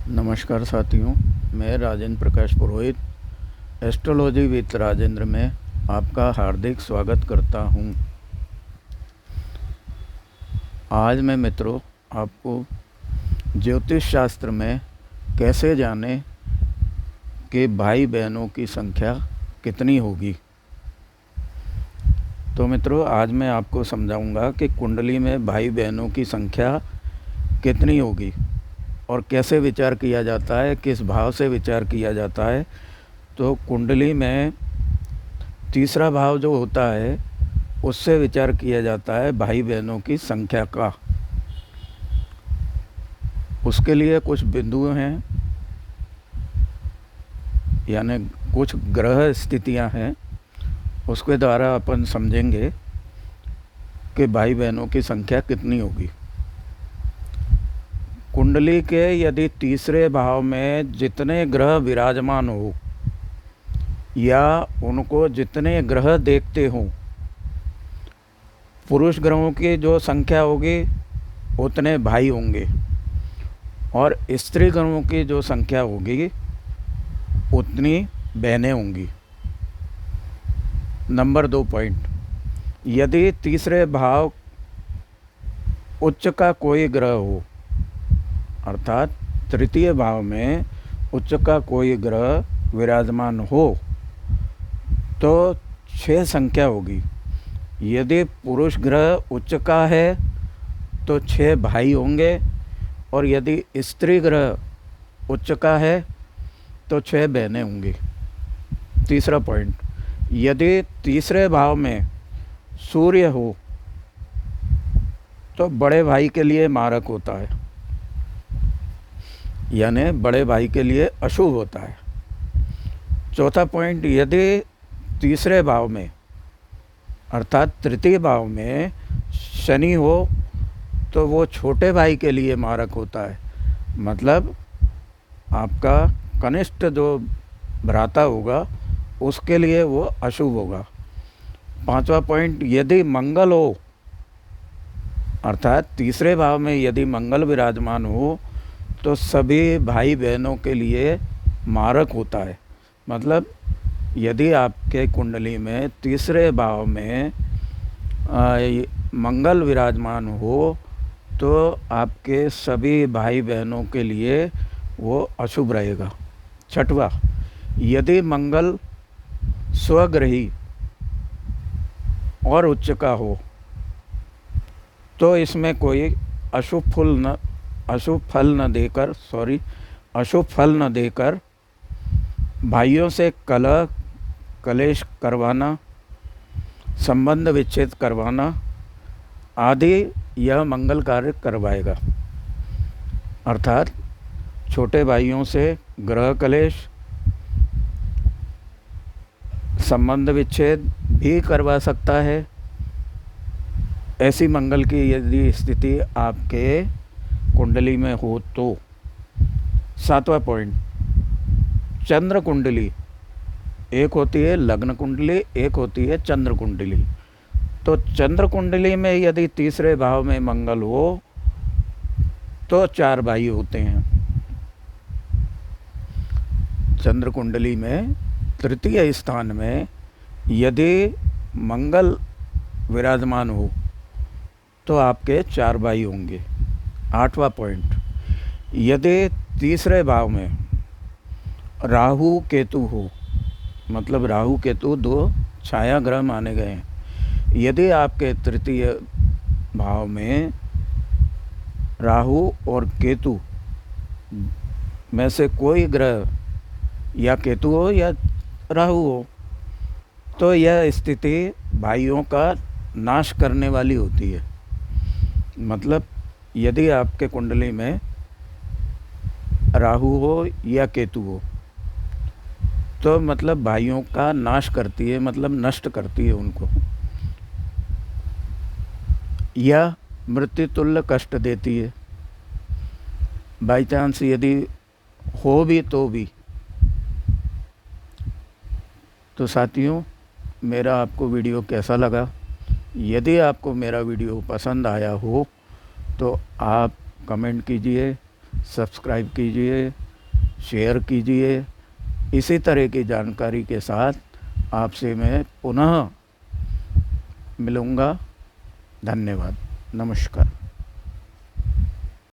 नमस्कार साथियों, मैं राजेंद्र प्रकाश पुरोहित एस्ट्रोलॉजी विद राजेंद्र में आपका हार्दिक स्वागत करता हूं। आज मैं मित्रों आपको ज्योतिष शास्त्र में कैसे जाने कि भाई बहनों की संख्या कितनी होगी। तो मित्रों आज मैं आपको समझाऊंगा कि कुंडली में भाई बहनों की संख्या कितनी होगी और कैसे विचार किया जाता है, किस भाव से विचार किया जाता है। तो कुंडली में तीसरा भाव जो होता है उससे विचार किया जाता है भाई बहनों की संख्या का। उसके लिए कुछ बिंदु हैं, यानी कुछ ग्रह स्थितियां हैं, उसके द्वारा अपन समझेंगे कि भाई बहनों की संख्या कितनी होगी। कुंडली के यदि तीसरे भाव में जितने ग्रह विराजमान हो या उनको जितने ग्रह देखते हों, पुरुष ग्रहों की जो संख्या होगी उतने भाई होंगे और स्त्री ग्रहों की जो संख्या होगी उतनी बहनें होंगी। नंबर 2 पॉइंट, यदि तीसरे भाव उच्च का कोई ग्रह हो, अर्थात तृतीय भाव में उच्च का कोई ग्रह विराजमान हो तो 6 संख्या होगी। यदि पुरुष ग्रह उच्च का है तो 6 भाई होंगे और यदि स्त्री ग्रह उच्च का है तो 6 बहनें होंगी। तीसरा पॉइंट, यदि तीसरे भाव में सूर्य हो तो बड़े भाई के लिए मारक होता है, यानी बड़े भाई के लिए अशुभ होता है। चौथा पॉइंट, यदि तीसरे भाव में अर्थात तृतीय भाव में शनि हो तो वो छोटे भाई के लिए मारक होता है, मतलब आपका कनिष्ठ जो भ्राता होगा उसके लिए वो अशुभ होगा। पांचवा पॉइंट, यदि मंगल हो अर्थात तीसरे भाव में यदि मंगल विराजमान हो तो सभी भाई बहनों के लिए मारक होता है। मतलब यदि आपके कुंडली में तीसरे भाव में मंगल विराजमान हो तो आपके सभी भाई बहनों के लिए वो अशुभ रहेगा। छठवा, यदि मंगल स्वग्रही और उच्च का हो तो इसमें कोई अशुभ फल न देकर भाइयों से कलह कलेश करवाना, संबंध विच्छेद करवाना आदि यह मंगल कार्य करवाएगा। अर्थात छोटे भाइयों से ग्रह कलेश, संबंध विच्छेद भी करवा सकता है। ऐसी मंगल की यदि स्थिति आपके कुंडली में हो तो। सातवां पॉइंट, चंद्र कुंडली, एक होती है लग्न कुंडली, एक होती है चंद्र कुंडली। तो चंद्र कुंडली में यदि तीसरे भाव में मंगल हो तो 4 भाई होते हैं। चंद्र कुंडली में तृतीय स्थान में यदि मंगल विराजमान हो तो आपके 4 भाई होंगे। 8वां पॉइंट, यदि तीसरे भाव में राहु केतु हो, मतलब राहु केतु 2 छाया ग्रह माने गए हैं, यदि आपके तृतीय भाव में राहु और केतु में से कोई ग्रह या केतु हो या राहु हो तो यह स्थिति भाइयों का नाश करने वाली होती है। मतलब यदि आपके कुंडली में राहु हो या केतु हो तो मतलब भाइयों का नाश करती है, मतलब नष्ट करती है उनको, या मृत्यु तुल्य कष्ट देती है। बाई चांस यदि हो भी तो भी। तो साथियों, मेरा आपको वीडियो कैसा लगा? यदि आपको मेरा वीडियो पसंद आया हो तो आप कमेंट कीजिए, सब्सक्राइब कीजिए, शेयर कीजिए। इसी तरह की जानकारी के साथ आपसे मैं पुनः मिलूँगा। धन्यवाद, नमस्कार।